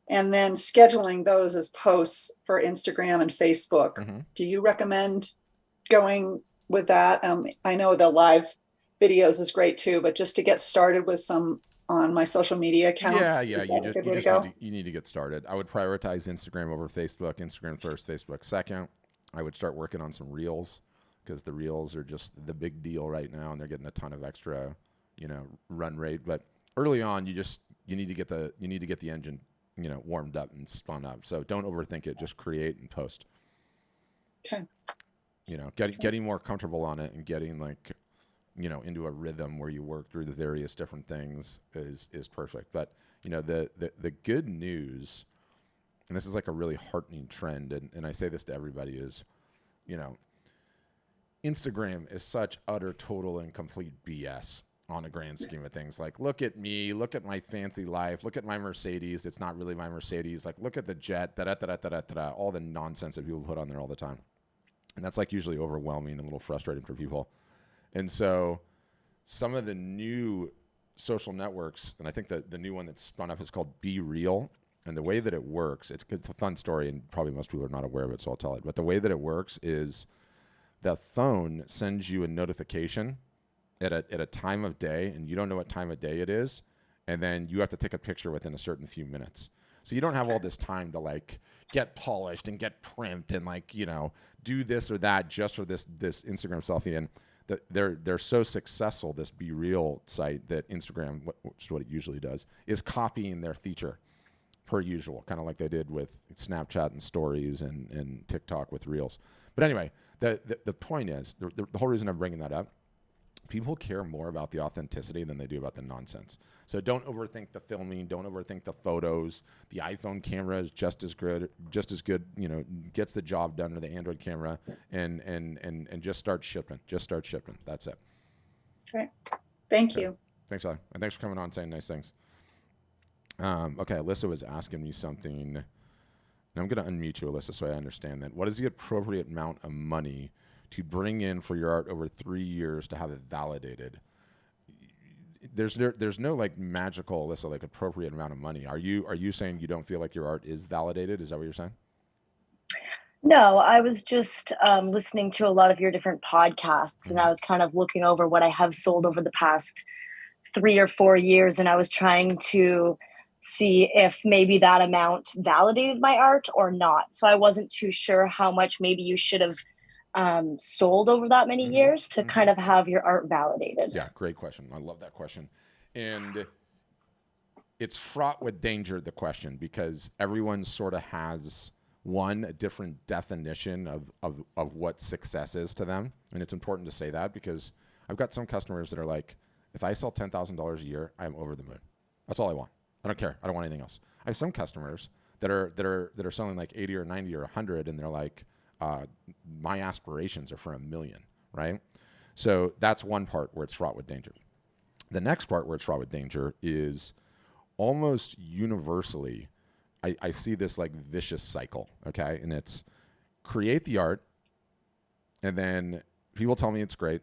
and then scheduling those as posts for Instagram and Facebook. Hmm. Do you recommend going with that? I know the live videos is great too, but just to get started with some on my social media Yeah, accounts, yeah. is that a good You way to just need to go? get started. I would prioritize Instagram over Facebook. Instagram first, Facebook second. I would start working on some reels because the reels are just the big deal right now, and they're getting a ton of extra, run rate. But early on, you need to get the engine, warmed up and spun up. So don't overthink it. Just create and post. Okay. Getting more comfortable on it and getting like into a rhythm where you work through the various different things is perfect. But the good news, and this is like a really heartening trend, and I say this to everybody, is you know Instagram is such utter total and complete BS on a grand scheme of things. Like, look at me, look at my fancy life, look at my Mercedes. It's not really my Mercedes. Like, look at the jet, da da da da da da, all the nonsense that people put on there all the time, and that's like usually overwhelming and a little frustrating for people. And so some of the new social networks, and I think that the new one that's spun up is called Be Real. And the way that it works, it's a fun story, and probably most people are not aware of it, so I'll tell it. But the way that it works is the phone sends you a notification at a time of day, and you don't know what time of day it is, and then you have to take a picture within a certain few minutes. So you don't have all this time to like get polished and get primed and like do this or that just for this Instagram selfie. And they're so successful, this Be Real site, that Instagram, which is what it usually does, is copying their feature per usual, kind of like they did with Snapchat and stories and TikTok with Reels. But anyway, the point is, the whole reason I'm bringing that up, people care more about the authenticity than they do about the nonsense. So don't overthink the filming. Don't overthink the photos. The iPhone camera is just as good. Gets the job done with the Android camera, and just start shipping. Just start shipping. That's it. Okay. Thank Okay. you. Thanks, Eli. And thanks for coming on and saying nice things. Okay, Alyssa was asking me something. And I'm going to unmute you, Alyssa, so I understand that. What is the appropriate amount of money to bring in for your art over 3 years to have it validated? There's no like magical, Alyssa, like appropriate amount of money. Are you saying you don't feel like your art is validated? Is that what you're saying? No, I was just listening to a lot of your different podcasts, and Mm-hmm. I was kind of looking over what I have sold over the past 3 or 4 years, and I was trying to see if maybe that amount validated my art or not. So I wasn't too sure how much maybe you should have sold over that many Mm-hmm. years to Mm-hmm. kind of have your art validated. Yeah, great question. I love that question. And it's fraught with danger, the question, because everyone sort of has a different definition of what success is to them. And it's important to say that because I've got some customers that are like, if I sell $10,000 a year, I'm over the moon. That's all I want. I don't care. I don't want anything else. I have some customers that are selling like 80 or 90 or 100, and they're like, my aspirations are for 1 million, right? So that's one part where it's fraught with danger. The next part where it's fraught with danger is almost universally, I see this like vicious cycle, okay? And it's create the art, and then people tell me it's great.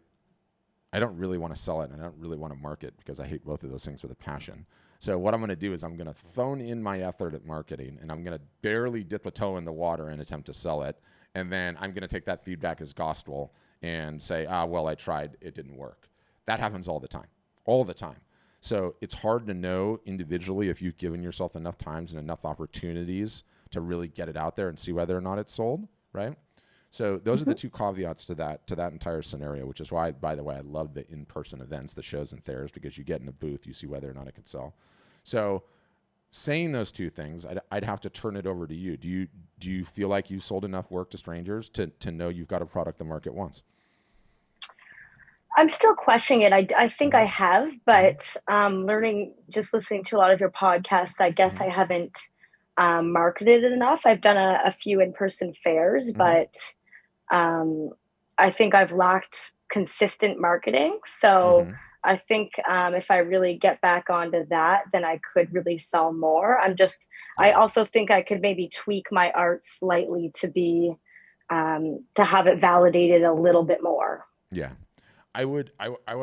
I don't really want to sell it, and I don't really want to market because I hate both of those things with a passion. So what I'm going to do is I'm going to phone in my effort at marketing, and I'm going to barely dip a toe in the water and attempt to sell it. And then I'm going to take that feedback as gospel and say, well, I tried, it didn't work. That happens all the time. So it's hard to know individually if you've given yourself enough times and enough opportunities to really get it out there and see whether or not it's sold, right? So those are the Mm-hmm. two caveats to that entire scenario, which is why, by the way, I love the in-person events, the shows and fairs, because you get in a booth, you see whether or not it could sell. So saying those two things, I'd have to turn it over to you. Do you feel like you've sold enough work to strangers to know you've got a product the market wants? I'm still questioning it. I think Mm-hmm. I have, Mm-hmm. but listening, just listening to a lot of your podcasts, I guess Mm-hmm. I haven't marketed it enough. I've done a few in person fairs, Mm-hmm. but um, I think I've lacked consistent marketing. So Mm-hmm. I think if I really get back onto that, then I could really sell more. I Yeah. also think I could maybe tweak my art slightly to be, to have it validated a little bit more. Yeah. I would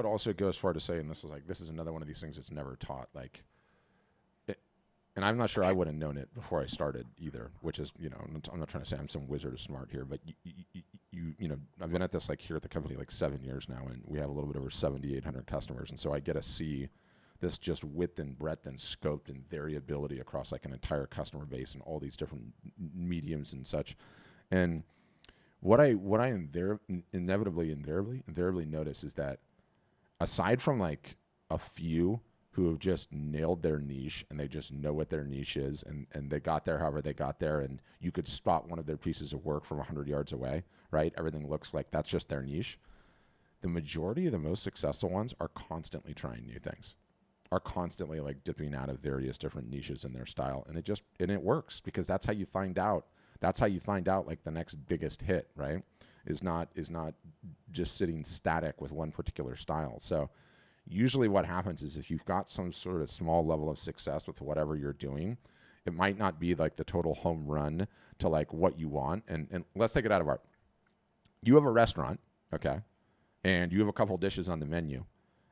also go as far to say, and this is another one of these things that's never taught. Like, and I'm not sure I would have known it before I started either, which is, I'm not trying to say I'm some wizard of smart here, but I've been at this like here at the company like 7 years now, and we have a little bit over 7,800 customers. And so I get to see this just width and breadth and scope and variability across like an entire customer base and all these different mediums and such. And what I invariably notice is that aside from like a few who have just nailed their niche and they just know what their niche is, and they got there however they got there, and you could spot one of their pieces of work from 100 yards away, right? Everything looks like that's just their niche. The majority of the most successful ones are constantly trying new things, are constantly like dipping out of various different niches in their style. And it works, because that's how you find out. That's how you find out like the next biggest hit, right? Is not just sitting static with one particular style. So usually what happens is if you've got some sort of small level of success with whatever you're doing, it might not be like the total home run to like what you want. And let's take it out of art. You have a restaurant, okay? And you have a couple dishes on the menu,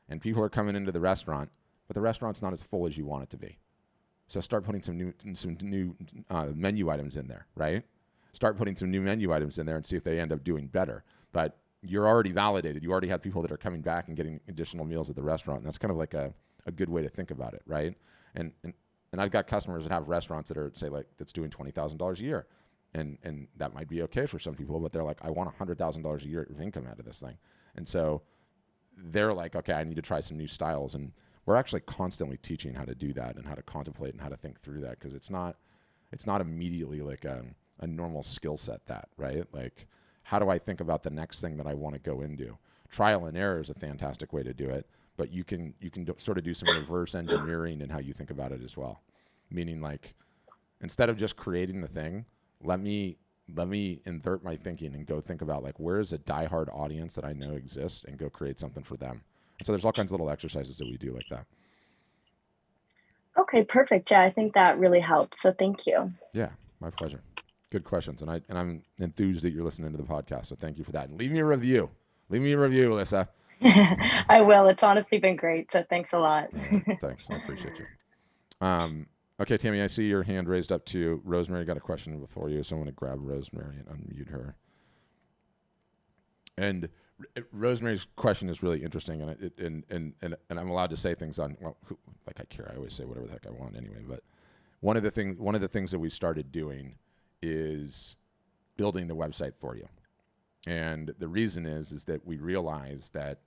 and people are coming into the restaurant, but the restaurant's not as full as you want it to be. So start putting some new menu items in there, right? Start putting some new menu items in there and see if they end up doing better. But you're already validated. You already have people that are coming back and getting additional meals at the restaurant. And that's kind of like a good way to think about it, right? And I've got customers that have restaurants that are, say, like, that's doing $20,000 a year. And that might be okay for some people, but they're like, I want $100,000 a year of income out of this thing. And so they're like, okay, I need to try some new styles. And we're actually constantly teaching how to do that and how to contemplate and how to think through that, because it's not immediately like a normal skill set, that, right? Like, how do I think about the next thing that I want to go into? Trial and error is a fantastic way to do it, but you can sort of do some reverse engineering in how you think about it as well. Meaning, like, instead of just creating the thing, let me invert my thinking and go think about, like, where is a diehard audience that I know exists, and go create something for them. And so there's all kinds of little exercises that we do like that. Okay, perfect. Yeah, I think that really helps. So thank you. Yeah, my pleasure. Good questions. And I'm enthused that you're listening to the podcast. So thank you for that. And leave me a review. Leave me a review, Alyssa. I will. It's honestly been great. So thanks a lot. Thanks. I appreciate you. Okay, Tammy, I see your hand raised up too. Rosemary got a question before you, so I'm going to grab Rosemary and unmute her. And Rosemary's question is really interesting, and I'm allowed to say things on, well, like I care. I always say whatever the heck I want anyway. But one of the things that we started doing is building the website for you. And the reason is that we realize that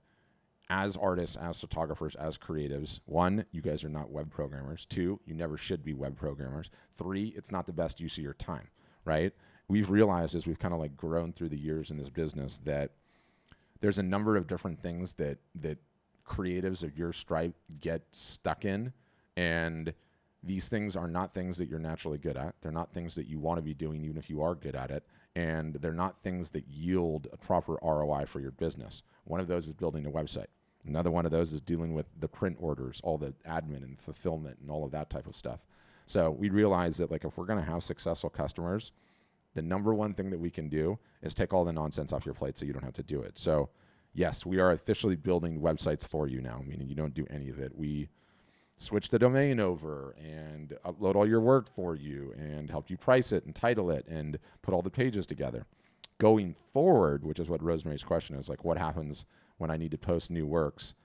as artists, as photographers, as creatives, 1, you guys are not web programmers. 2, you never should be web programmers. 3, it's not the best use of your time, right? We've realized as we've kind of like grown through the years in this business that there's a number of different things that creatives of your stripe get stuck in, and these things are not things that you're naturally good at. They're not things that you want to be doing even if you are good at it, and they're not things that yield a proper ROI for your business. One of those is building a website. Another one of those is dealing with the print orders, all the admin and fulfillment and all of that type of stuff. So we realized that, like, if we're going to have successful customers, the number one thing that we can do is take all the nonsense off your plate so you don't have to do it. So yes, we are officially building websites for you now, meaning you don't do any of it. We switch the domain over and upload all your work for you and help you price it and title it and put all the pages together. Going forward, which is what Rosemary's question is, like, what happens when I need to post new works?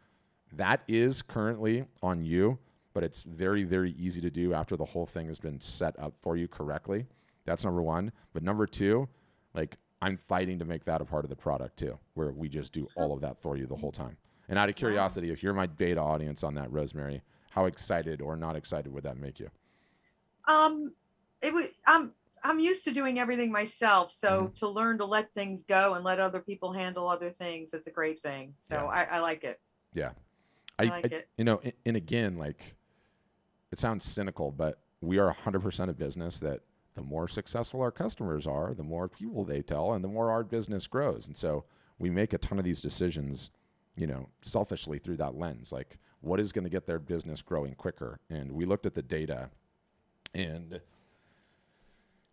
That is currently on you, but it's very, very easy to do after the whole thing has been set up for you correctly. That's number one. But number 2, like, I'm fighting to make that a part of the product too, where we just do all of that for you the whole time. And out of curiosity, if you're my beta audience on that, Rosemary, how excited or not excited would that make you? It would. I'm used to doing everything myself, so to learn to let things go and let other people handle other things is a great thing. So yeah. I like it. Yeah, I like it. You know, and again, like, it sounds cynical, but we are 100% a business that the more successful our customers are, the more people they tell, and the more our business grows. And so we make a ton of these decisions, you know, selfishly through that lens. Like, what is going to get their business growing quicker? And we looked at the data, and,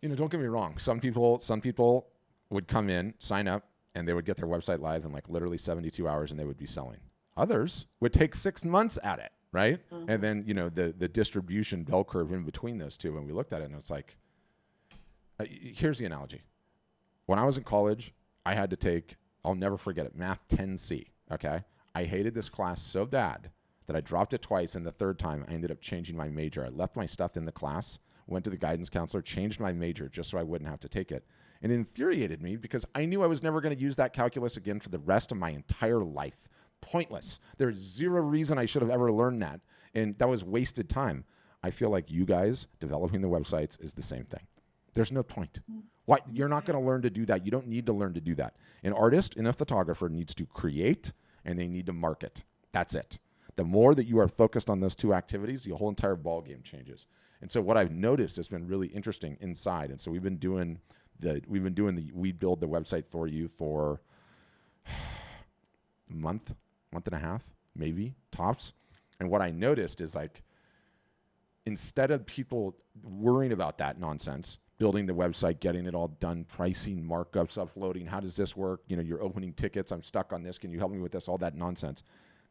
you know, don't get me wrong. Some people would come in, sign up, and they would get their website live in like literally 72 hours, and they would be selling. Others would take 6 months at it, right? Mhm. And then, you know, the distribution bell curve in between those two. And we looked at it and it's like, here's the analogy. When I was in college, I had to take, I'll never forget it, Math 10C, okay? I hated this class so bad that I dropped it twice, and the third time I ended up changing my major. I left my stuff in the class, went to the guidance counselor, changed my major just so I wouldn't have to take it. And it infuriated me because I knew I was never going to use that calculus again for the rest of my entire life. Pointless. There's zero reason I should have ever learned that, and that was wasted time. I feel like you guys developing the websites is the same thing. There's no point. Why? You're not going to learn to do that. You don't need to learn to do that. An artist and a photographer needs to create, and they need to market. That's it. The more that you are focused on those two activities, the whole entire ball game changes. And so what I've noticed has been really interesting inside. And so we've been doing we build the website for you for a month and a half, maybe tops. And what I noticed is, like, instead of people worrying about that nonsense, building the website, getting it all done, pricing, markups, uploading, how does this work? You know, you're opening tickets. I'm stuck on this. Can you help me with this? All that nonsense.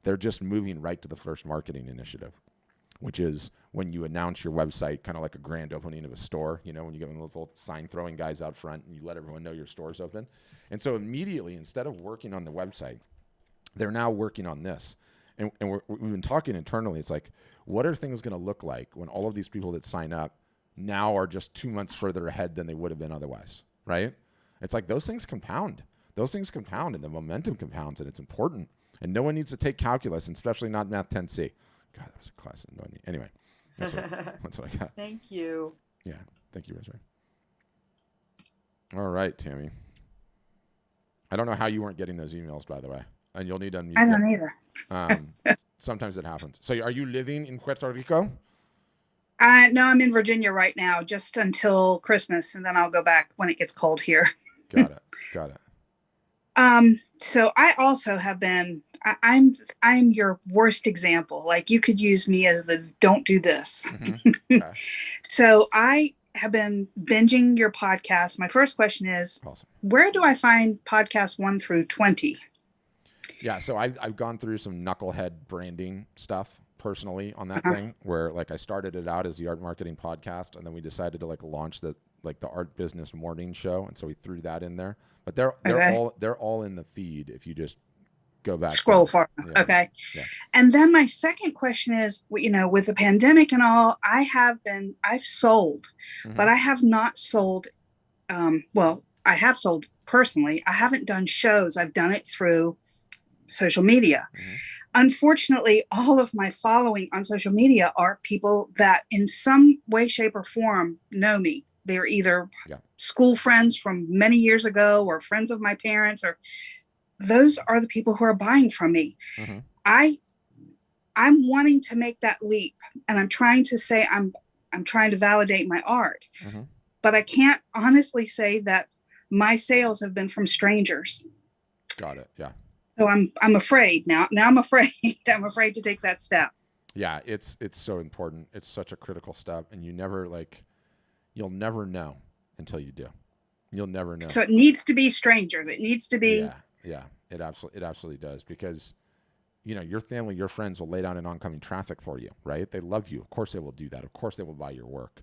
They're just moving right to the first marketing initiative, which is when you announce your website, kind of like a grand opening of a store, you know, when you get one of those little sign throwing guys out front and you let everyone know your store's open. And so immediately, instead of working on the website, they're now working on this. And we've been talking internally. It's like, what are things going to look like when all of these people that sign up now are just 2 months further ahead than they would have been otherwise, right? It's like those things compound. Those things compound, and the momentum compounds, and it's important. And no one needs to take calculus, and especially not Math 10C. God, that was a class that annoyed me. Anyway, that's what I got. Thank you. Yeah, thank you, Rosemary. All right, Tammy. I don't know how you weren't getting those emails, by the way. And you'll need to unmute. I don't either. Sometimes it happens. So are you living in Puerto Rico? No, I'm in Virginia right now, just until Christmas, and then I'll go back when it gets cold here. Got it. So I also have been. I'm your worst example. Like, you could use me as the don't do this. Mm-hmm. Okay. So I have been binging your podcast. My first question is, Awesome. Where do I find podcasts 1 through 20? Yeah, so I've gone through some knucklehead branding stuff personally on that thing, where, like, I started it out as the Art Marketing Podcast, and then we decided to, like, launch the Art Business Morning Show, and so we threw that in there. But they're all in the feed if you just go back. Scroll far. Yeah. Okay. Yeah. And then my second question is, you know, with the pandemic and all, I've sold, Mm-hmm. but I have not sold. Well, I have sold personally. I haven't done shows. I've done it through social media. Mm-hmm. Unfortunately, all of my following on social media are people that in some way, shape, or form know me. They're either school friends from many years ago or friends of my parents, or those are the people who are buying from me. Mm-hmm. I'm wanting to make that leap, and I'm trying to say I'm trying to validate my art, Mm-hmm. but I can't honestly say that my sales have been from strangers. Got it. Yeah. So I'm afraid now. Now I'm afraid. I'm afraid to take that step. Yeah, it's so important. It's such a critical step, and you'll never know until you do. You'll never know. So it needs to be strangers. It needs to be. Yeah. It absolutely does, because, you know, your family, your friends will lay down in oncoming traffic for you, right? They love you. Of course they will do that. Of course they will buy your work.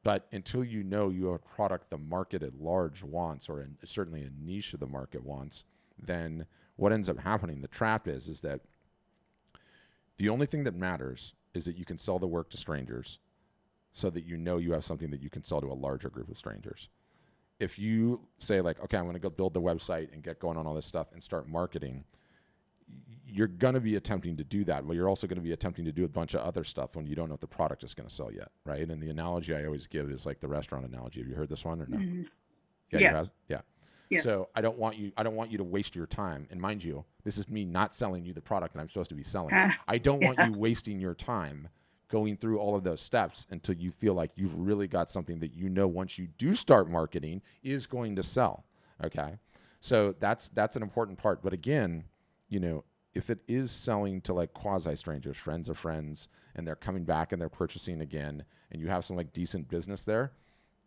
But until you know you have a product the market at large wants, or certainly a niche of the market wants, then what ends up happening, the trap is that the only thing that matters is that you can sell the work to strangers, so that you know you have something that you can sell to a larger group of strangers. If you say, like, okay, I'm going to go build the website and get going on all this stuff and start marketing, you're going to be attempting to do that. But you're also going to be attempting to do a bunch of other stuff when you don't know if the product is going to sell yet, right? And the analogy I always give is like the restaurant analogy. Have you heard this one or no? Mm-hmm. Yeah, Yes. you have? Yeah. Yes. So I don't want you to waste your time. And mind you, this is me not selling you the product that I'm supposed to be selling. I don't want you wasting your time going through all of those steps until you feel like you've really got something that, you know, once you do start marketing, is going to sell. Okay. So that's an important part. But again, you know, if it is selling to like quasi strangers, friends of friends, and they're coming back and they're purchasing again, and you have some like decent business there,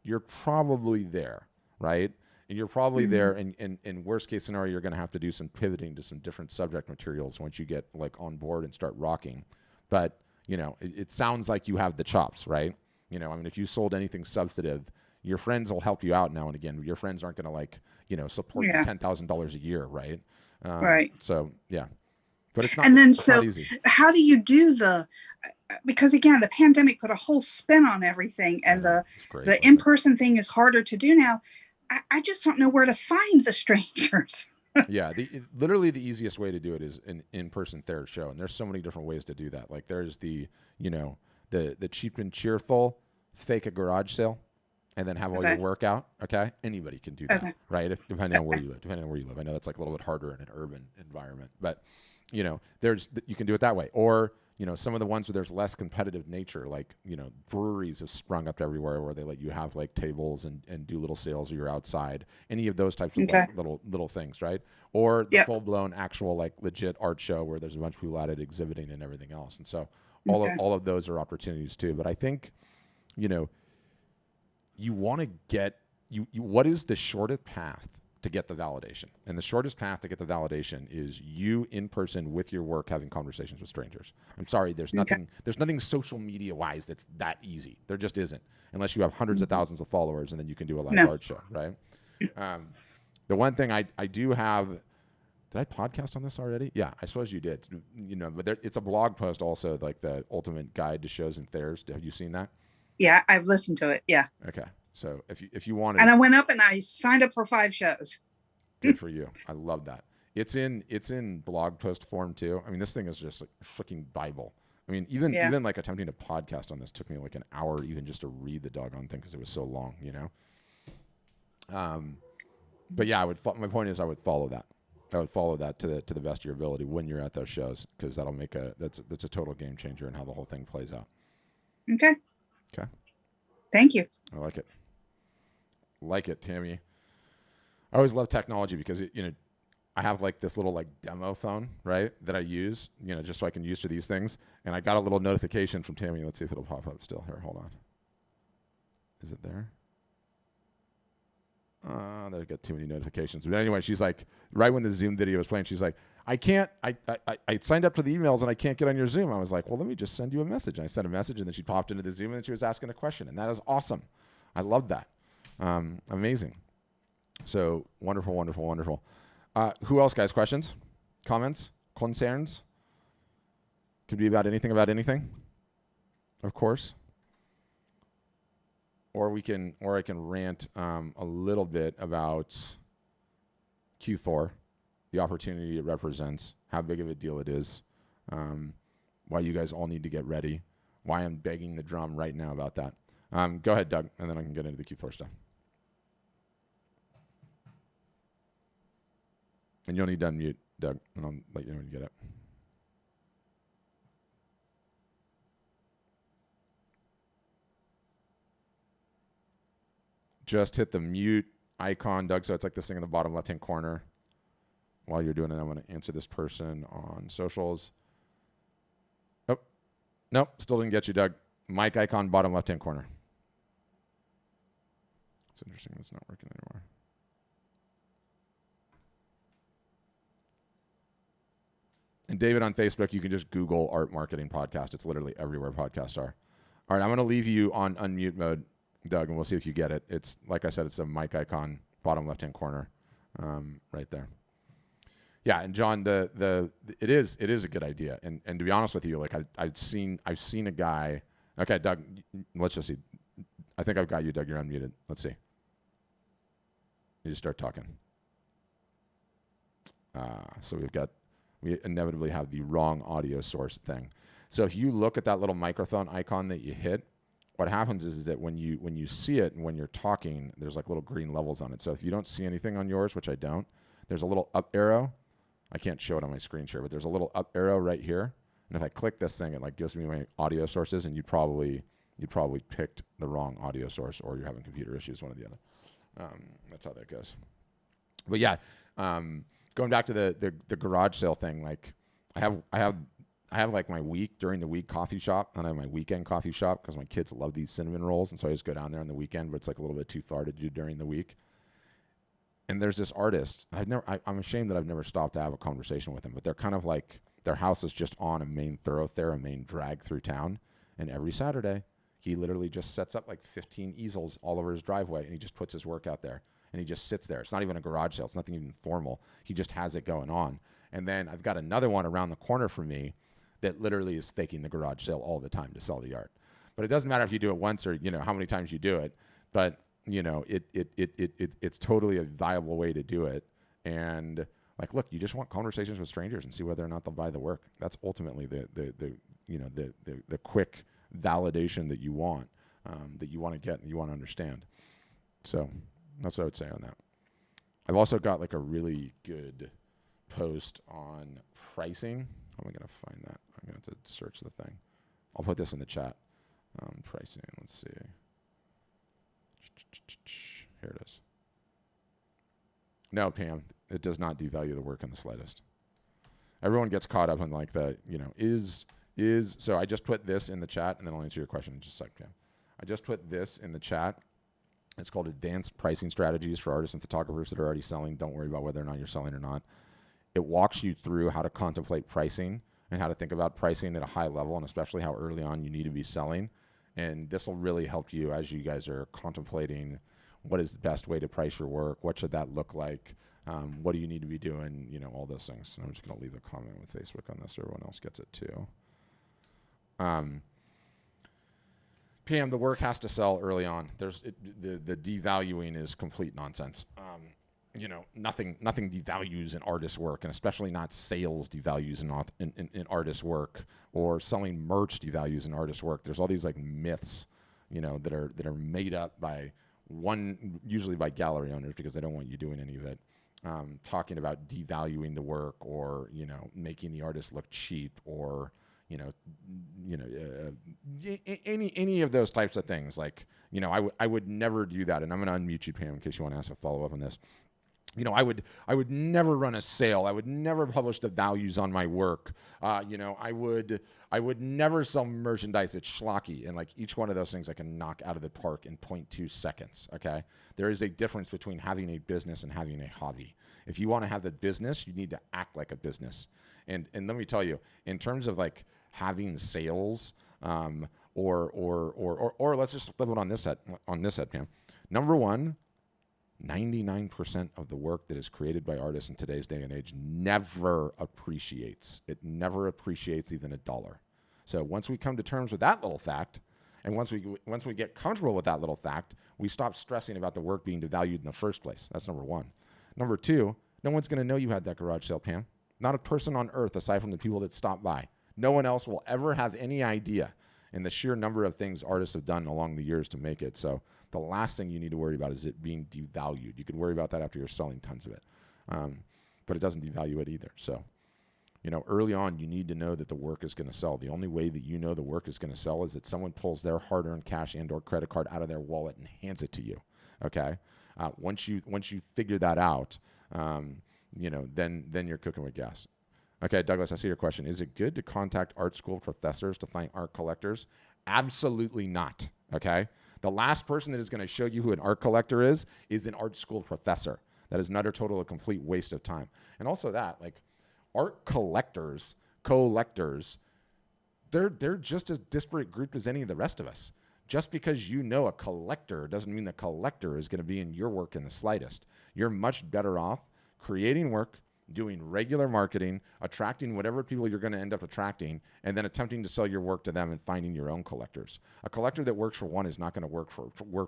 you're probably there, right? And you're probably there, and in worst case scenario, you're going to have to do some pivoting to some different subject materials once you get like on board and start rocking. But you know, it sounds like you have the chops, right? You know, I mean, if you sold anything substantive, your friends will help you out now and again. Your friends aren't going to like, you know, support you Yeah. $10,000 a year, right? Right. So yeah, but it's not. And then, it's not so easy. how do you do because again, the pandemic put a whole spin on everything, and It's great, the wasn't it? in-person thing is harder to do now. I just don't know where to find the strangers. Yeah, literally the easiest way to do it is an in-person Thayers show, and there's so many different ways to do that. Like there's the, you know, the cheap and cheerful, fake a garage sale, and then have all your Okay. workout. Okay, anybody can do that, Okay. right? Depending on where you live. Depending on where you live, I know that's like a little bit harder in an urban environment, but you know, you can do it that way. Or you know, some of the ones where there's less competitive nature, like, you know, breweries have sprung up everywhere where they let you have like tables and do little sales, or you're outside. Any of those types of Okay. like, little things, right? Or the Yep. full blown actual like legit art show where there's a bunch of people at it exhibiting and everything else. And so Okay. all of those are opportunities too. But I think, you know, you want to get what is the shortest path to get the validation? And the shortest path to get the validation is you in person with your work having conversations with strangers. I'm sorry, there's nothing social media wise that's that easy. There just isn't, unless you have hundreds of thousands of followers, and then you can do a live No. art show, right? The one thing I do have, did I podcast on this already? Yeah, I suppose you did. You know, but it's a blog post also, like the ultimate guide to shows and Thayers. Have you seen that? Yeah, I've listened to it. Yeah. Okay. So if you want And I to, went up and I signed up for 5 shows. good for you. I love that. It's in blog post form too. I mean, this thing is just like a freaking Bible. I mean, even like attempting to podcast on this took me like an hour even just to read the doggone thing because it was so long, you know. But yeah, my point is I would follow that. I would follow that to the best of your ability when you're at those shows, because that'll make that's a total game changer in how the whole thing plays out. Okay. Okay. Thank you. I like it. Like it, Tammy. I always love technology because you know, I have like this little like demo phone, right, that I use, you know, just so I can use for these things. And I got a little notification from Tammy. Let's see if it'll pop up still. Here, hold on. Is it there? There got too many notifications. But anyway, she's like, right when the Zoom video was playing, she's like, I signed up to the emails and I can't get on your Zoom. I was like, well, let me just send you a message. And I sent a message, and then she popped into the Zoom, and then she was asking a question. And that is awesome. I love that. Amazing. So wonderful, wonderful, wonderful. Who else, guys? Questions, comments, concerns? Could be about anything, of course. Or I can rant a little bit about Q4, the opportunity it represents, how big of a deal it is, why you guys all need to get ready, why I'm begging the drum right now about that. Go ahead, Doug, and then I can get into the Q4 stuff. And you'll need to unmute, Doug, and I'll let you know when you get it. Just hit the mute icon, Doug, so it's like this thing in the bottom left-hand corner. While you're doing it, I'm going to answer this person on socials. Oh, nope, still didn't get you, Doug. Mic icon, bottom left-hand corner. It's interesting, it's not working anymore. And David on Facebook, you can just Google Art Marketing Podcast. It's literally everywhere podcasts are. All right, I'm going to leave you on unmute mode, Doug, and we'll see if you get it. It's, like I said, it's the mic icon, bottom left-hand corner, right there. Yeah, and John, it is a good idea. And to be honest with you, like I've seen a guy. Okay, Doug, let's just see. I think I've got you, Doug. You're unmuted. Let's see. You just start talking. So we inevitably have the wrong audio source thing. So if you look at that little microphone icon that you hit, what happens is that when you see it and when you're talking, there's like little green levels on it. So if you don't see anything on yours, which I don't, there's a little up arrow. I can't show it on my screen share, but there's a little up arrow right here. And if I click this thing, it like gives me my audio sources, and you probably picked the wrong audio source, or you're having computer issues, one or the other. That's how that goes. But yeah, going back to the garage sale thing, like I have like my during the week coffee shop, and I have my weekend coffee shop because my kids love these cinnamon rolls, and so I just go down there on the weekend, but it's like a little bit too far to do during the week. And there's this artist. I'm ashamed that I've never stopped to have a conversation with him, but they're kind of like Their house is just on a main thoroughfare, a main drag through town. And every Saturday, he literally just sets up like 15 easels all over his driveway, and he just puts his work out there. And he just sits there. It's not even a garage sale. It's nothing even formal. He just has it going on. And then I've got another one around the corner from me that literally is faking the garage sale all the time to sell the art. But it doesn't matter if you do it once or, you know, how many times you do it. But, you know, it's totally a viable way to do it. And like, look, you just want conversations with strangers and see whether or not they'll buy the work. That's ultimately the quick validation that you want to get and you want to understand. So that's what I would say on that. I've also got like a really good post on pricing. How am I going to find that? I'm going to have to search the thing. I'll put this in the chat. Pricing, let's see. Here it is. No, Pam, it does not devalue the work in the slightest. Everyone gets caught up in like the, you know, so I just put this in the chat, and then I'll answer your question in just a sec, Pam. I just put this in the chat. It's called Advanced Pricing Strategies for Artists and Photographers that are already selling. Don't worry about whether or not you're selling or not. It walks you through how to contemplate pricing and how to think about pricing at a high level, and especially how early on you need to be selling. And this will really help you as you guys are contemplating what is the best way to price your work, what should that look like, what do you need to be doing, you know, all those things. And I'm just going to leave a comment with Facebook on this so everyone else gets it too. PM, the work has to sell early on. The devaluing is complete nonsense. You know, nothing devalues an artist's work, and especially not sales devalues an artist's work, or selling merch devalues an artist's work. There's all these like myths, you know, that are made up by usually by gallery owners because they don't want you doing any of it. Talking about devaluing the work, or, you know, making the artist look cheap, or any of those types of things. Like, you know, I would never do that. And I'm going to unmute you, Pam, in case you want to ask a follow up on this. You know, I would never run a sale. I would never publish the values on my work. You know, I would never sell merchandise at schlocky. And like each one of those things I can knock out of the park in 0.2 seconds. Okay. There is a difference between having a business and having a hobby. If you want to have the business, you need to act like a business. And let me tell you, in terms of like having sales, or let's just flip it on this head, Pam. Number one, 99% of the work that is created by artists in today's day and age never appreciates. It never appreciates even $1. So once we come to terms with that little fact, and once we get comfortable with that little fact, we stop stressing about the work being devalued in the first place. That's number one. Number two, no one's going to know you had that garage sale, Pam. Not a person on earth aside from the people that stop by. No one else will ever have any idea in the sheer number of things artists have done along the years to make it. So the last thing you need to worry about is it being devalued. You can worry about that after you're selling tons of it. But it doesn't devalue it either. So, you know, early on, you need to know that the work is going to sell. The only way that you know the work is going to sell is that someone pulls their hard-earned cash and or credit card out of their wallet and hands it to you. Okay? Once you figure that out, you know, then you're cooking with gas. Okay, Douglas, I see your question. Is it good to contact art school professors to find art collectors? Absolutely not. Okay? The last person that is going to show you who an art collector is an art school professor. That is another total, a complete waste of time. And also that, like, art collectors, they're just as disparate grouped as any of the rest of us. Just because you know a collector doesn't mean the collector is going to be in your work in the slightest. You're much better off creating work, doing regular marketing, attracting whatever people you're going to end up attracting, and then attempting to sell your work to them and finding your own collectors. A collector that works for one is not going to work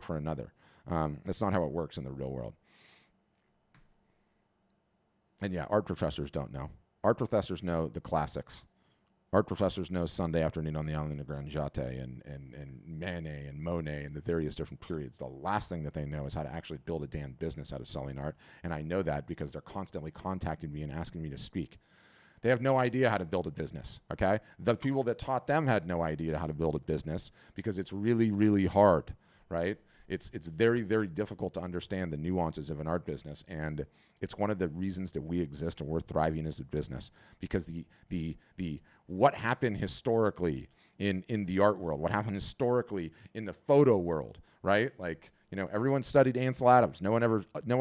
for another. That's not how it works in the real world. And yeah, art professors don't know. Art professors know the classics. Art professors know Sunday Afternoon on the Island of Grand Jatte and Manet and Monet and the various different periods. The last thing that they know is how to actually build a damn business out of selling art. And I know that because they're constantly contacting me and asking me to speak. They have no idea how to build a business, okay? The people that taught them had no idea how to build a business because it's really, really hard, right? It's very, very difficult to understand the nuances of an art business, and it's one of the reasons that we exist and we're thriving as a business, because the what happened historically in the art world, what happened historically in the photo world, right? Like, You know, everyone studied Ansel Adams. No one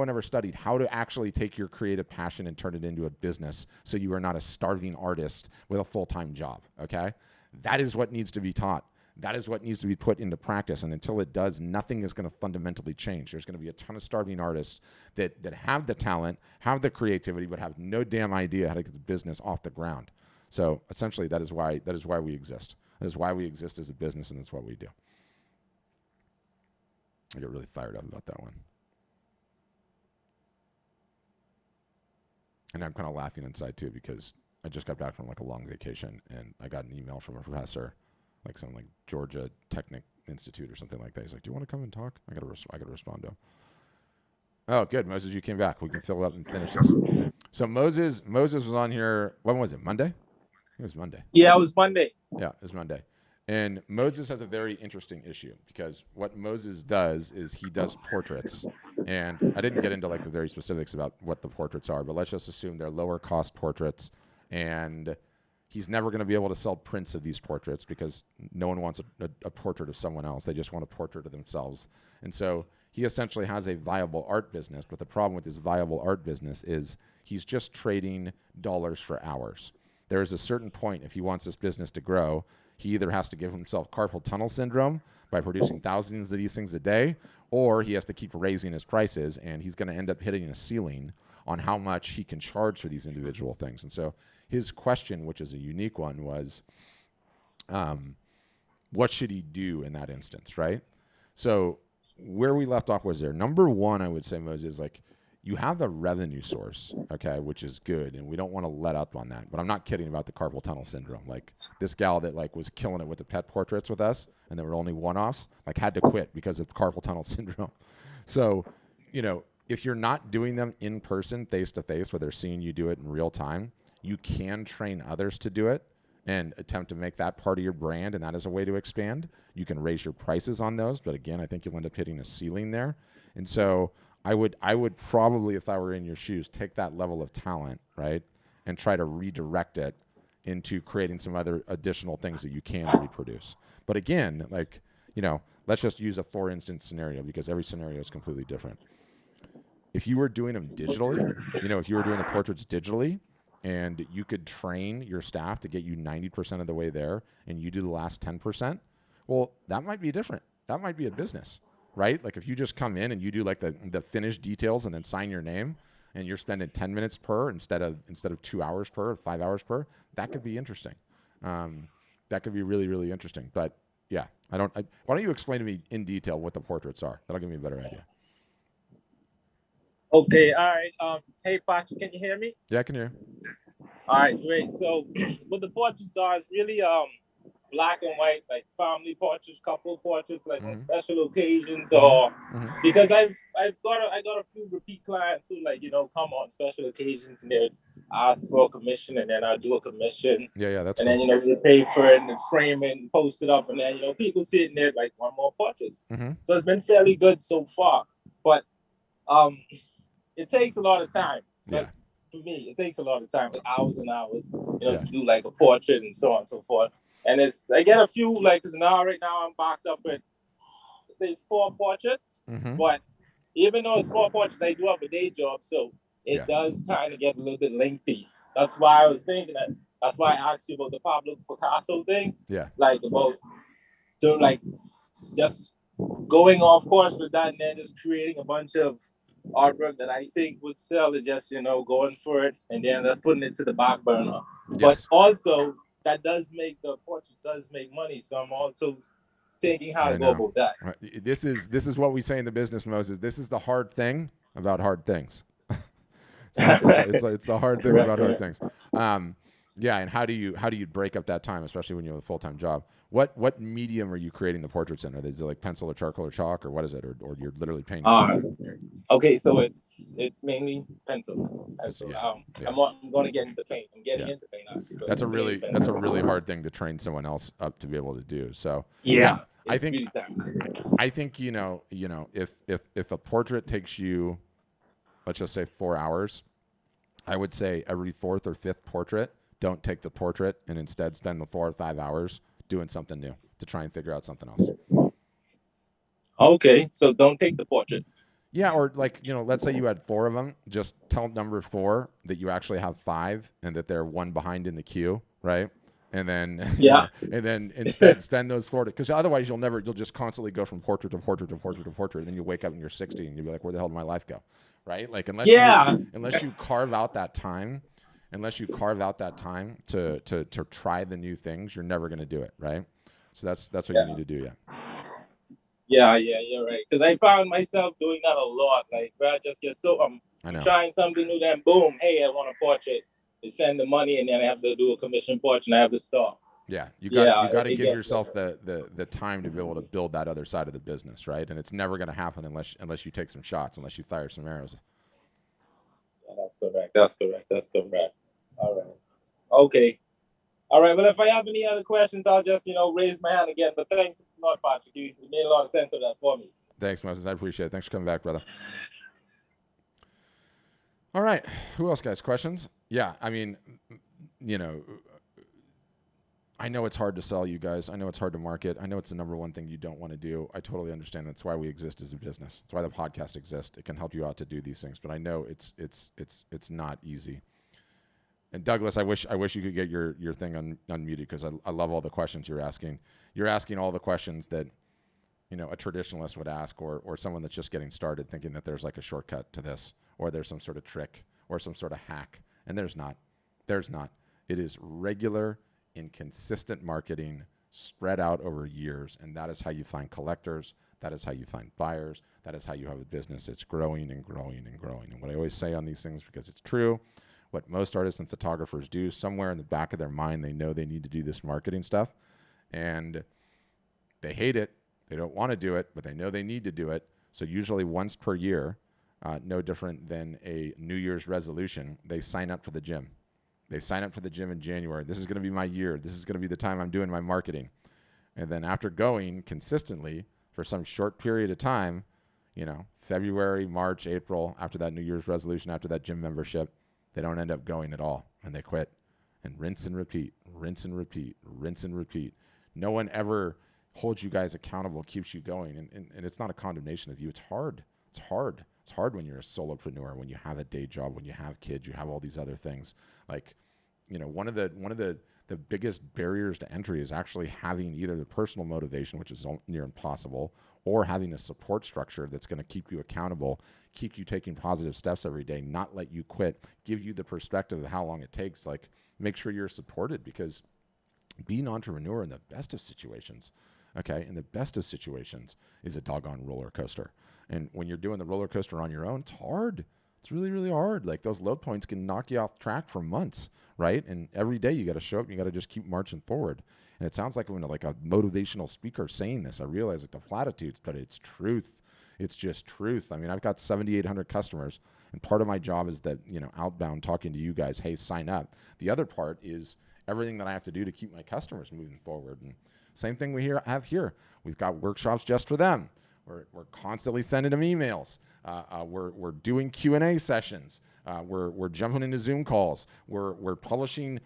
ever studied how to actually take your creative passion and turn it into a business so you are not a starving artist with a full-time job, okay? That is what needs to be taught. That is what needs to be put into practice. And until it does, nothing is going to fundamentally change. There's going to be a ton of starving artists that have the talent, have the creativity, but have no damn idea how to get the business off the ground. So essentially, that is why we exist. That is why we exist as a business, and that's what we do. I get really fired up about that one. And I'm kind of laughing inside too, because I just got back from like a long vacation and I got an email from a professor, like some like Georgia Technic Institute or something like that. He's like, "Do you want to come and talk?" I got to respond to him. Oh, good. Moses, you came back. We can fill it up and finish this. So Moses was on here. When was it? Monday? It was Monday. Yeah, it was Monday. Yeah, it was Monday. And Moses has a very interesting issue, because what Moses does is he does portraits. And I didn't get into like the very specifics about what the portraits are, but let's just assume they're lower cost portraits. And he's never going to be able to sell prints of these portraits because no one wants a portrait of someone else. They just want a portrait of themselves. And so he essentially has a viable art business. But the problem with his viable art business is he's just trading dollars for hours. There is a certain point, if he wants this business to grow, he either has to give himself carpal tunnel syndrome by producing thousands of these things a day, or he has to keep raising his prices, and he's going to end up hitting a ceiling on how much he can charge for these individual things. And so his question, which is a unique one, was what should he do in that instance, right? So where we left off was there. Number one, I would say, Moses, like, you have a revenue source, okay, which is good, and we don't want to let up on that. But I'm not kidding about the carpal tunnel syndrome. Like, this gal that like was killing it with the pet portraits with us, and there were only one-offs, like had to quit because of carpal tunnel syndrome. So, you know, if you're not doing them in person, face-to-face, where they're seeing you do it in real time, you can train others to do it and attempt to make that part of your brand, and that is a way to expand. You can raise your prices on those, but again, I think you'll end up hitting a ceiling there. And so I would probably, if I were in your shoes, take that level of talent, right, and try to redirect it into creating some other additional things that you can reproduce. But again, like, you know, let's just use a for instance scenario, because every scenario is completely different. If you were doing them digitally, you know, if you were doing the portraits digitally, and you could train your staff to get you 90% of the way there, and you do the last 10%, well, that might be different. That might be a business, right? Like if you just come in and you do like the finished details and then sign your name, and you're spending 10 minutes per instead of 2 hours per, or 5 hours per, that could be interesting. That could be really, really interesting. But yeah, why don't you explain to me in detail what the portraits are? That'll give me a better idea. Okay, all right. Hey, Patrick, can you hear me? Yeah, I can hear. All right, great. So what the portraits are is really black and white, like family portraits, couple portraits, like on special occasions, or because I got a few repeat clients who, like, you know, come on special occasions and they ask for a commission, and then I do a commission. Yeah, that's and cool. then, you know, we pay for it and frame it and post it up, and then, you know, people sitting there like, want more portraits. So it's been fairly good so far, but it takes a lot of time. Yeah. For me, it takes a lot of time, like hours and hours, you know, to do like a portrait and so on and so forth. And I get a few, like, because right now I'm backed up with, say, 4 portraits. But even though it's 4 portraits, I do have a day job, so it does kind of get a little bit lengthy. That's why I was thinking that. That's why I asked you about the Pablo Picasso thing. Yeah. Like just going off course with that, and then just creating a bunch of artwork that I think would sell, it just, you know, going for it and then just putting it to the back burner. But also that does make the portrait does make money, so I'm also thinking how to go about that. Right. This is what we say in the business, Moses. This is the hard thing about hard things. It's the hard thing about hard things. Yeah, and how do you break up that time, especially when you have a full-time job? What medium are you creating the portraits in? Are they like pencil or charcoal or chalk, or what is it? Or you're literally painting? Okay, so it's mainly pencil. I'm going to get into paint. I'm getting into paint actually. That's a really hard thing to train someone else up to be able to do. So I think you know if a portrait takes you, let's just say 4 hours, I would say every 4th or 5th portrait, don't take the portrait and instead spend the 4 or 5 hours doing something new to try and figure out something else. Okay, so don't take the portrait. Yeah, or like, you know, let's say you had 4 of them. Just tell number 4 that you actually have 5 and that they're one behind in the queue, right? And then, Yeah. and then instead spend those 4 because otherwise you'll just constantly go from portrait to portrait to portrait to portrait. And then you wake up and you're 60 and you'll be like, where the hell did my life go? Right? Like unless you carve out that time, to try the new things, you're never going to do it, right? So that's what you need to do. Yeah, you're right. Because I found myself doing that a lot. Like, where I just get so trying something new, then boom, hey, I want a portrait. They send the money, and then I have to do a commission portrait, and I have to stop. Yeah, you got to give yourself the time to be able to build that other side of the business, right? And it's never going to happen unless you take some shots, unless you fire some arrows. Yeah, that's correct. All right. Okay. All right. Well, if I have any other questions, I'll just, raise my hand again. But thanks a lot, Patrick. You made a lot of sense of that for me. Thanks, Moses. I appreciate it. Thanks for coming back, brother. All right. Who else, guys? Questions? Yeah. I mean, I know it's hard to sell, you guys. I know it's hard to market. I know it's the number one thing you don't want to do. I totally understand. That's why we exist as a business. That's why the podcast exists. It can help you out to do these things. But I know it's not easy. And Douglas, I wish you could get your thing unmuted because I love all the questions you're asking. You're asking all the questions that a traditionalist would ask, or someone that's just getting started, thinking that there's like a shortcut to this, or there's some sort of trick or some sort of hack. And there's not. It is regular and consistent marketing spread out over years, and that is how you find collectors. That is how you find buyers. That is how you have a business that's growing and growing and growing. And what I always say on these things, because it's true, what most artists and photographers do, somewhere in the back of their mind, they know they need to do this marketing stuff, and they hate it. They don't want to do it, but they know they need to do it. So usually once per year, no different than a New Year's resolution, they sign up for the gym. They sign up for the gym in January. This is going to be my year. This is going to be the time I'm doing my marketing. And then after going consistently for some short period of time, February, March, April, after that New Year's resolution, after that gym membership, they don't end up going at all, and they quit. And rinse and repeat, rinse and repeat, rinse and repeat. No one ever holds you guys accountable, keeps you going. And it's not a condemnation of you. It's hard. It's hard. It's hard when you're a solopreneur, when you have a day job, when you have kids, you have all these other things. Like, one of the biggest barriers to entry is actually having either the personal motivation, which is near impossible, or having a support structure that's going to keep you accountable, keep you taking positive steps every day, not let you quit, give you the perspective of how long it takes. Like, make sure you're supported, because being an entrepreneur in the best of situations, in the best of situations, is a doggone roller coaster. And when you're doing the roller coaster on your own, it's hard. It's really, really hard. Like, those low points can knock you off track for months, right? And every day you got to show up and you got to just keep marching forward. And it sounds like when a motivational speaker saying this, I realize the platitudes, but it's truth. It's just truth. I mean, I've got 7,800 customers, and part of my job is that, outbound talking to you guys, hey, sign up. The other part is everything that I have to do to keep my customers moving forward. And same thing we have here. We've got workshops just for them. We're constantly sending them emails. We're doing Q&A sessions. We're jumping into Zoom calls. We're publishing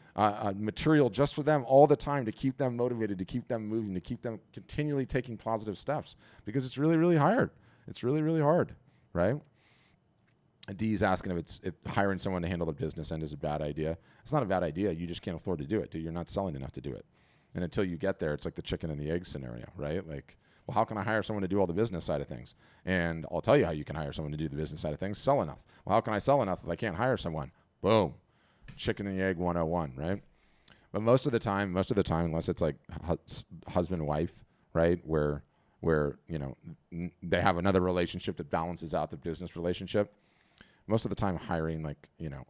material just for them all the time to keep them motivated, to keep them moving, to keep them continually taking positive steps, because it's really, really hard. It's really, really hard, right? Dee's asking if hiring someone to handle the business end is a bad idea. It's not a bad idea. You just can't afford to do it, dude. You're not selling enough to do it. And until you get there, it's like the chicken and the egg scenario, right? Like, well, how can I hire someone to do all the business side of things? And I'll tell you how you can hire someone to do the business side of things. Sell enough. Well, how can I sell enough if I can't hire someone? Boom. Chicken and the egg 101, right? But most of the time, unless it's like husband, wife, right? Where they have another relationship that balances out the business relationship. Most of the time, hiring a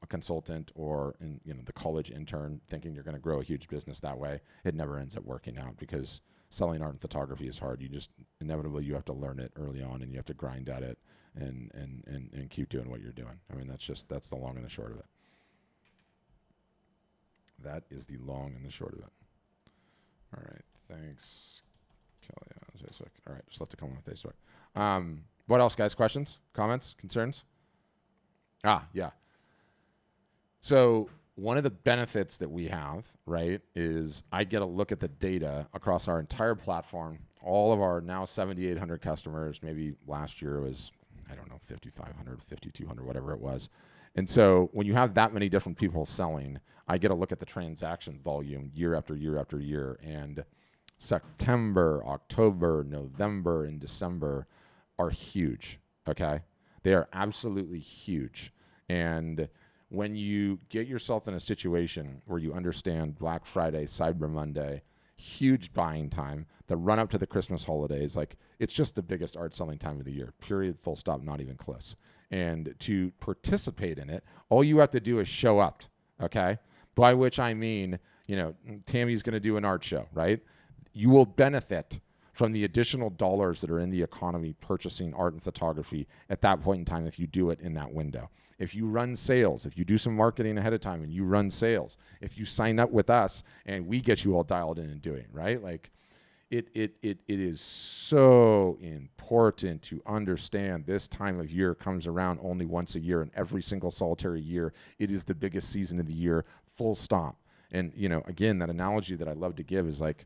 consultant or the college intern, thinking you're going to grow a huge business that way, it never ends up working out, because selling art and photography is hard. You just inevitably you have to learn it early on, and you have to grind at it and keep doing what you're doing. I mean, that's the long and the short of it. That is the long and the short of it. All right, thanks, Kelly on Facebook. All right, just left a comment on Facebook. What else, guys? Questions, comments, concerns? Yeah. So one of the benefits that we have, right, is I get a look at the data across our entire platform, all of our now 7,800 customers, maybe last year was, I don't know, 5,500, 5,200, whatever it was. And so when you have that many different people selling, I get a look at the transaction volume year after year after year. And September, October, November, and December are huge, okay? They are absolutely huge. And when you get yourself in a situation where you understand Black Friday, Cyber Monday, huge buying time, the run up to the Christmas holidays, like it's just the biggest art selling time of the year, period, full stop, not even close. And to participate in it, all you have to do is show up, okay? By which I mean, you know, Tammy's going to do an art show, right? You will benefit from the additional dollars that are in the economy purchasing art and photography at that point in time if you do it in that window. If you run sales, if you do some marketing ahead of time and you run sales, if you sign up with us and we get you all dialed in and doing, right? Like it is so important to understand this time of year comes around only once a year, and every single solitary year, it is the biggest season of the year, full stop. And, you know, again, that analogy that I love to give is like,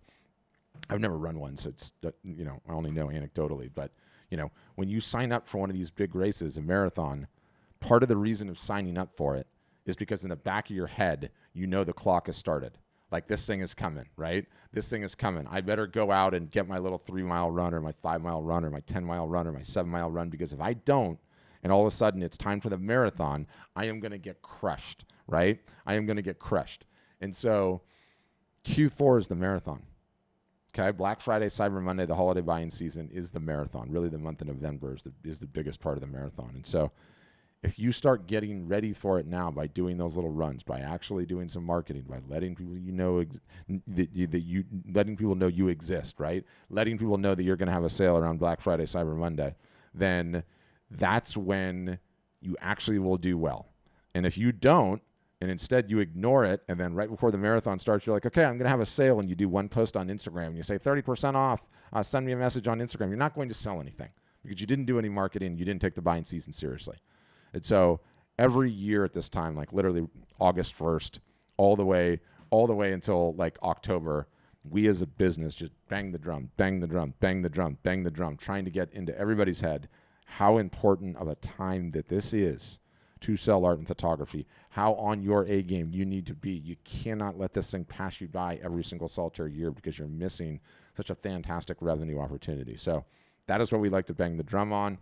I've never run one, so it's, you know, I only know anecdotally, but, you know, when you sign up for one of these big races, a marathon, part of the reason of signing up for it is because in the back of your head, you know the clock has started. Like this thing is coming, right? This thing is coming. I better go out and get my little 3-mile run or my 5-mile run or my 10-mile run or my 7-mile run, because if I don't, and all of a sudden it's time for the marathon, I am going to get crushed, right? I am going to get crushed. And so Q4 is the marathon. Okay, Black Friday, Cyber Monday, the holiday buying season is the marathon. Really, the month of November is the biggest part of the marathon. And so if you start getting ready for it now by doing those little runs, by actually doing some marketing, by letting people letting people know you exist, right? Letting people know that you're going to have a sale around Black Friday, Cyber Monday, then that's when you actually will do well. And if you don't, and instead you ignore it, and then right before the marathon starts, you're like, okay, I'm going to have a sale, and you do one post on Instagram, and you say 30% off, send me a message on Instagram. You're not going to sell anything because you didn't do any marketing, you didn't take the buying season seriously. And so every year at this time, like literally August 1st, all the way until like October, we as a business just bang the drum, bang the drum, bang the drum, bang the drum, trying to get into everybody's head how important of a time that this is to sell art and photography, how on your A game you need to be. You cannot let this thing pass you by every single solitary year because you're missing such a fantastic revenue opportunity. So that is what we like to bang the drum on.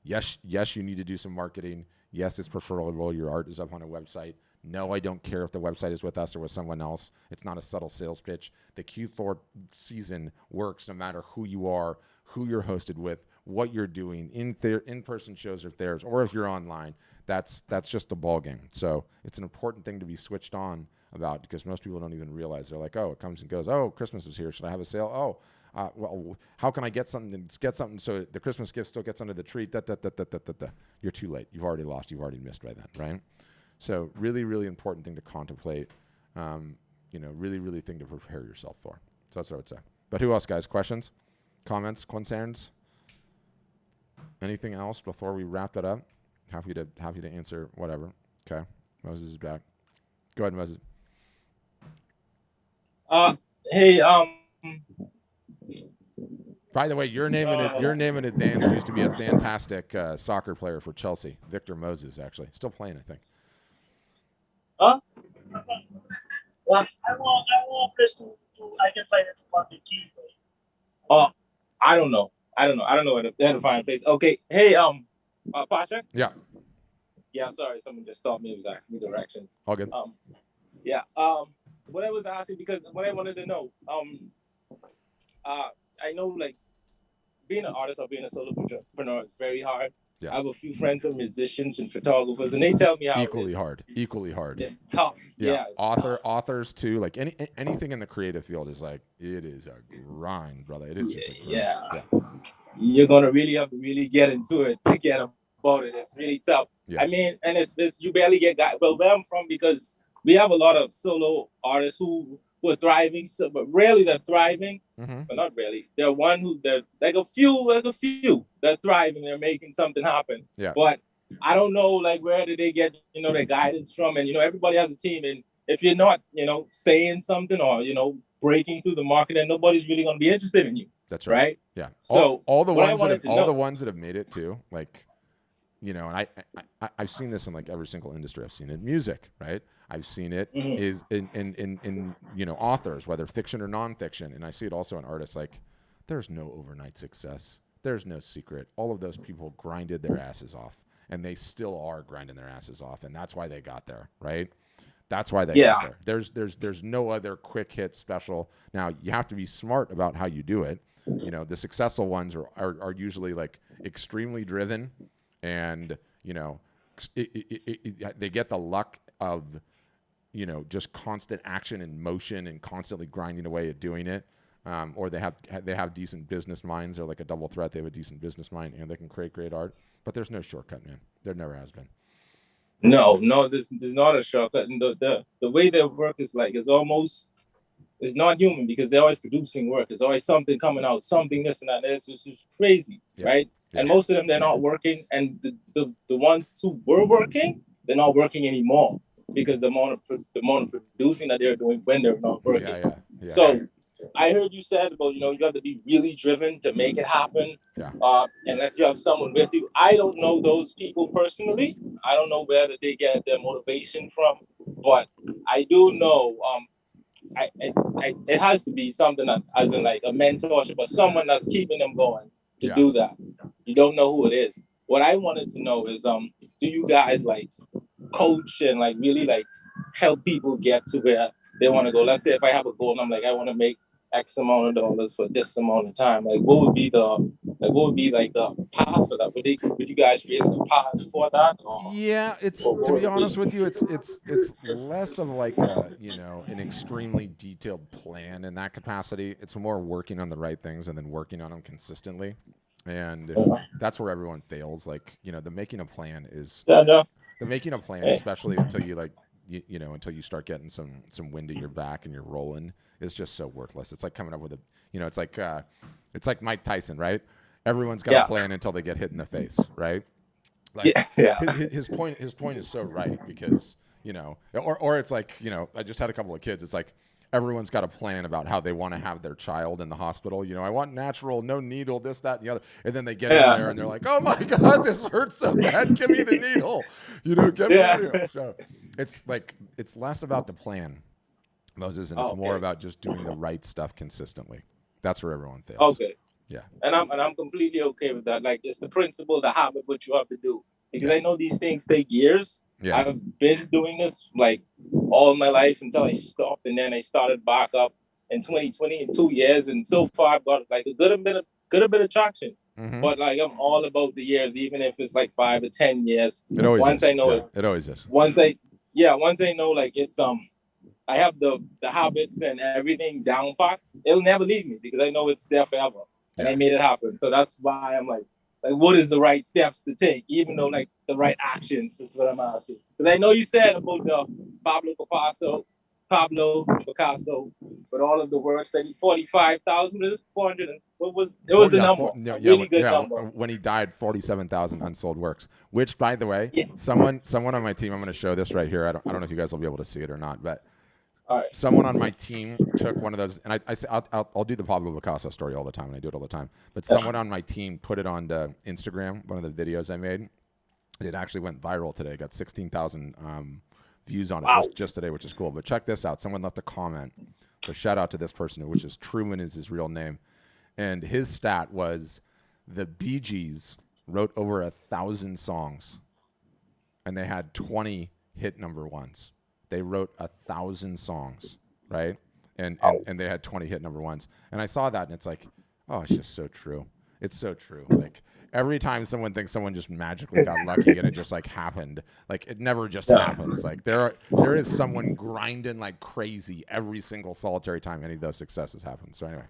Yes, you need to do some marketing. Yes, it's preferable your art is up on a website. No, I don't care if the website is with us or with someone else. It's not a subtle sales pitch. The Q4 season works no matter who you are, who you're hosted with, what you're doing, in-person shows or theirs, or if you're online. That's just the ball game. So it's an important thing to be switched on about, because most people don't even realize. They're like, oh, it comes and goes. Oh, Christmas is here. Should I have a sale? Oh, well, how can I get something so the Christmas gift still gets under the tree? You're too late. You've already lost. You've already missed by then, right? So really, really important thing to contemplate. Really, really thing to prepare yourself for. So that's what I would say. But who else, guys? Questions, comments, concerns? Anything else before we wrap that up? Happy to answer whatever. Okay, Moses is back. Go ahead, Moses. Hey, by the way, your name in advance used to be a fantastic soccer player for Chelsea. Victor Moses, actually. Still playing, I think. Huh? Well, I want Chris to identify it to market key. I don't know where to find a place. Okay. Hey, Patrick? Yeah. Yeah, sorry, someone just stopped me and was asking me directions. All good. What I was asking, because what I wanted to know, I know, like, being an artist or being a solo entrepreneur is very hard. Yes. I have a few friends who are musicians and photographers, and they tell me how equally hard. It's tough. Yeah, authors too. Like anything in the creative field is like, it is a grind, brother. It is just a grind. Yeah. You're gonna really have to really get into it to get about it. It's really tough. Yeah. I mean, and it's you barely get guys. Well, where I'm from, because we have a lot of solo artists who are thriving, but rarely they're thriving. Mm-hmm. But not really. They're like a few. They're thriving. They're making something happen. Yeah. But I don't know, like, where do they get, their guidance from? And, everybody has a team. And if you're not, saying something or, breaking through the market, and nobody's really going to be interested in you. That's right. Right. Yeah. So all the what I ones that wanted have, to all the know- ones that have made it too, like, you know, and I've seen this in like every single industry. I've seen it in music, right? I've seen it Mhm. is in you know, authors, whether fiction or nonfiction, and I see it also in artists. Like, there's no overnight success. There's no secret. All of those people grinded their asses off, and they still are grinding their asses off, and that's why they got there, right? That's why they got there. There's no other quick hit special. Now, you have to be smart about how you do it. You know, the successful ones are usually like extremely driven, and you know, they get the luck of, you know, just constant action and motion and constantly grinding away at doing it. Or they have decent business minds. They're like a double threat. They have a decent business mind and they can create great art. But there's no shortcut, man. There never has been. No, there's not a shortcut. And the way their work is like, it's not human, because they're always producing work. There's always something coming out, something this and that. It's just crazy, right? Yeah. And most of them, they're not working. And the ones who were working, they're not working anymore, because the amount of producing that they're doing when they're not working. Yeah. So I heard you said about, you know, you have to be really driven to make it happen. Yeah. Unless you have someone with you. I don't know those people personally. I don't know where they get their motivation from, but I do know it has to be something that, as in like a mentorship or someone that's keeping them going to do that. You don't know who it is. What I wanted to know is, do you guys like coach and like really like help people get to where they want to go? Let's say if I have a goal and I'm like, I want to make X amount of dollars for this amount of time. Like, what would be the path for that? Would you guys create like a path for that? Yeah, to be honest with you, it's less of like a, you know, an extremely detailed plan in that capacity. It's more working on the right things and then working on them consistently. And that's where everyone fails. Like, you know, the making a plan is the making a plan, especially until you like, you know, until you start getting some wind at your back and you're rolling, is just so worthless. It's like coming up with it's like Mike Tyson, right? Everyone's got a plan until they get hit in the face, right? Like, his point is so right, because, you know, or it's like, you know, I just had a couple of kids. It's like, everyone's got a plan about how they want to have their child in the hospital. You know, I want natural, no needle, this, that, and the other. And then they get in there and they're like, oh my God, this hurts so bad. Give me the needle. You know, give me the needle. So it's like, it's less about the plan, Moses, and it's more about just doing the right stuff consistently. That's where everyone fails. Okay. Yeah. And I'm completely okay with that. Like, it's the principle, the habit, what you have to do. Because I know these things take years. Yeah. I've been doing this like all my life until I stopped, and then I started back up in 2020 in 2 years, and so far I've got like a good bit of traction. Mm-hmm. But like, I'm all about the years, even if it's like 5 or 10 years. It always once is. I know it always is. Once I know like it's I have the habits and everything down pat, it'll never leave me, because I know it's there forever, and I made it happen. So that's why I'm like, what is the right steps to take, even though like the right actions? This is what I'm asking. Because I know you said about the Pablo Picasso, but all of the works that he 45,000, was it 400? What was it? Was the number? Really good number. When he died, 47,000 unsold works. Which, by the way, someone on my team, I'm going to show this right here. I don't know if you guys will be able to see it or not, but someone on my team took one of those, and I say I'll do the Pablo Picasso story all the time, and I do it all the time. But someone on my team put it on Instagram, one of the videos I made. It actually went viral today. Got 16,000 views on it just today, which is cool. But check this out. Someone left a comment. So shout out to this person, which is Truman is his real name. And his stat was the Bee Gees wrote over 1,000 songs, and they had 20 hit number ones. They wrote 1,000 songs, right? And they had 20 hit number ones. And I saw that, and it's like, oh, it's just so true. It's so true. Like, every time someone thinks someone just magically got lucky and it just like happened, like it never just happens. Like there is someone grinding like crazy every single solitary time any of those successes happen. So anyway,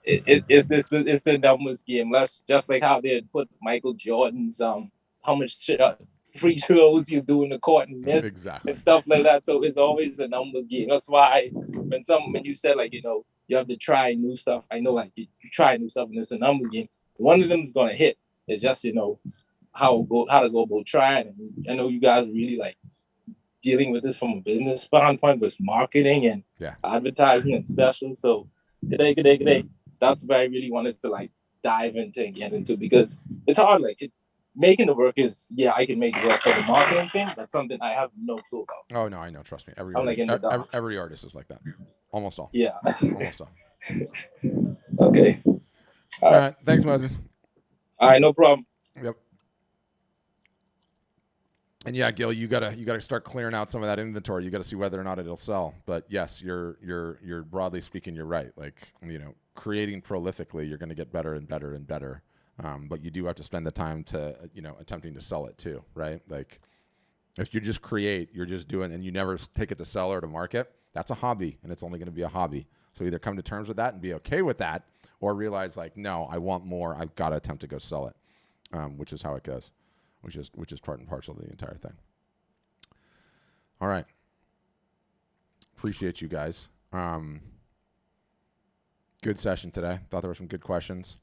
it's a numbers game. Let's just like how they had put Michael Jordan's how much free throws you do in the court and miss and stuff like that. So it's always a numbers game. That's why when you said like, you know, you have to try new stuff. I know like you try new stuff and it's a numbers game. One of them is gonna hit. It's just, you know, how to go about trying. And I know you guys really like dealing with it from a business standpoint with marketing and advertising and specials. So good day. That's what I really wanted to like dive into and get into, because it's hard. Like, it's making the work is, I can make it work for the marketing thing. That's something I have no clue about. Oh no, I know. Trust me. Every I'm like in the dark. every artist is like that. Almost all. Yeah. Almost all. Okay. All right. Thanks, Moses. All right, no problem. Yep. And yeah, Gil, you gotta start clearing out some of that inventory. You gotta see whether or not it'll sell. But yes, you're broadly speaking, you're right. Like, creating prolifically, you're gonna get better and better and better. But you do have to spend the time to, attempting to sell it too, right? Like, if you just create, you're just doing, and you never take it to sell or to market, that's a hobby, and it's only going to be a hobby. So either come to terms with that and be okay with that, or realize like, no, I want more. I've got to attempt to go sell it, which is how it goes, which is part and parcel of the entire thing. All right. Appreciate you guys. Good session today. Thought there were some good questions.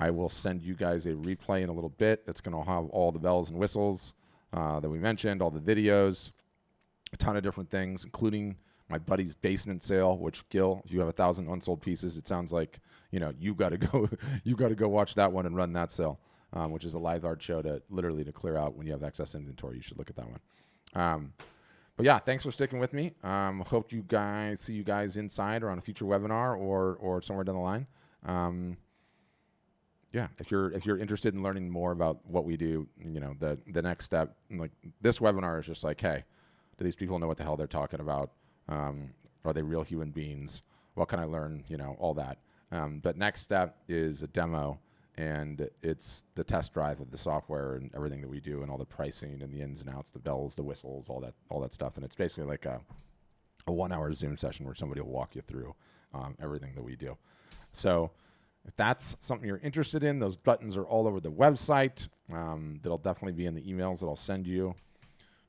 I will send you guys a replay in a little bit. That's going to have all the bells and whistles that we mentioned, all the videos, a ton of different things, including my buddy's basement sale, which, Gil, if you have 1,000 unsold pieces, it sounds like, you got to go watch that one and run that sale, which is a live art show to clear out when you have excess inventory. You should look at that one. But yeah, thanks for sticking with me. Hope see you guys inside or on a future webinar or somewhere down the line. Yeah, if you're interested in learning more about what we do, the next step, like this webinar is just like, hey, do these people know what the hell they're talking about? Are they real human beings? What can I learn? All that. But next step is a demo, and it's the test drive of the software and everything that we do, and all the pricing and the ins and outs, the bells, the whistles, all that stuff. And it's basically like a 1-hour Zoom session where somebody will walk you through everything that we do. So if that's something you're interested in, those buttons are all over the website. That'll definitely be in the emails that I'll send you. I'm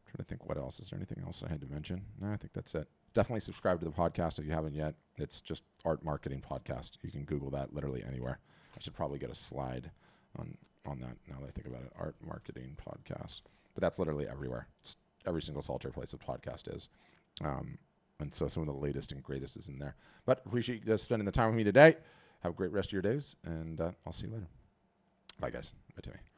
trying to think what else. Is there anything else I had to mention? No, I think that's it. Definitely subscribe to the podcast if you haven't yet. It's just Art Marketing Podcast. You can Google that literally anywhere. I should probably get a slide on that now that I think about it. Art Marketing Podcast. But that's literally everywhere. It's every single solitary place a podcast is. And so some of the latest and greatest is in there. But appreciate you guys spending the time with me today. Have a great rest of your days, and I'll see you later. Bye, guys. Bye, Timmy.